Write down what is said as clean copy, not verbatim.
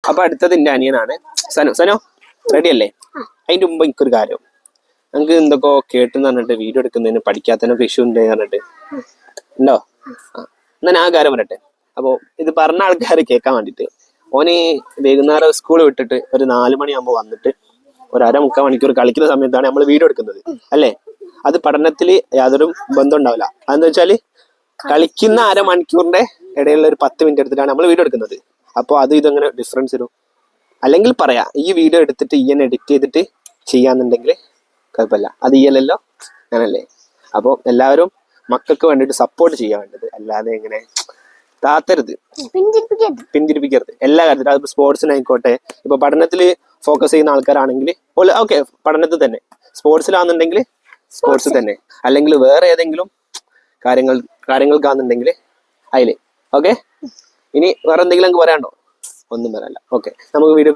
അപ്പൊ അടുത്തത് എന്റെ അനിയനാണ് സനു. സനു റെഡി അല്ലേ? അതിന്റെ മുമ്പ് എനിക്കൊരു കാര്യം, നമുക്ക് എന്തൊക്കെ കേട്ടെന്ന് പറഞ്ഞിട്ട് വീഡിയോ എടുക്കുന്നതിന് പഠിക്കാത്തതിനൊക്കെ ഇഷ്യൂ ഉണ്ട് പറഞ്ഞിട്ട് ഉണ്ടോ? എന്നാ ഞാൻ ആ കാര്യം പറയട്ടെ. അപ്പൊ ഇത് പറഞ്ഞ ആൾക്കാർ കേൾക്കാൻ വേണ്ടിട്ട്, ഓന് വൈകുന്നേരം സ്കൂൾ വിട്ടിട്ട് ഒരു 4 മണിയാകുമ്പോൾ വന്നിട്ട് ഒരു 1/2-3 മണിക്കൂർ കളിക്കുന്ന സമയത്താണ് നമ്മൾ വീഡിയോ എടുക്കുന്നത് അല്ലേ? അത് പഠനത്തിൽ യാതൊരു ബന്ധം ഉണ്ടാവില്ല. അതെന്ന് വെച്ചാല് കളിക്കുന്ന 1/2 മണിക്കൂറിന്റെ ഇടയിലുള്ള ഒരു 10 മിനിറ്റ് എടുത്തിട്ടാണ് നമ്മൾ വീഡിയോ എടുക്കുന്നത്. അപ്പോൾ അത് ഇതെങ്ങനെ ഡിഫറൻസ് വരും? അല്ലെങ്കിൽ പറയാ, ഈ വീഡിയോ എടുത്തിട്ട് ഈയനെ എഡിറ്റ് ചെയ്തിട്ട് ചെയ്യാന്നുണ്ടെങ്കിൽ കുഴപ്പമില്ല. അത് ഈയലല്ലോ, അങ്ങനല്ലേ? അപ്പോൾ എല്ലാവരും മക്കൾക്ക് വേണ്ടിയിട്ട് സപ്പോർട്ട് ചെയ്യാൻ വേണ്ടത്, അല്ലാതെ ഇങ്ങനെ താത്തരുത്, പിന്തിരിപ്പിക്കരുത് എല്ലാ കാര്യത്തിലും. അത് സ്പോർട്സിനായിക്കോട്ടെ, ഇപ്പൊ പഠനത്തിൽ ഫോക്കസ് ചെയ്യുന്ന ആൾക്കാരാണെങ്കിൽ ഓക്കെ പഠനത്തിൽ തന്നെ, സ്പോർട്സിലാണെന്നുണ്ടെങ്കിൽ സ്പോർട്സിൽ തന്നെ, അല്ലെങ്കിൽ വേറെ ഏതെങ്കിലും കാര്യങ്ങൾക്കാണെന്നുണ്ടെങ്കിൽ അതില്. ഓക്കെ, ഇനി വേറെ എന്തെങ്കിലും പറയാണ്ടോ? ഒന്നും പറയാനില്ല. ഓക്കെ, നമുക്ക് വീഡിയോ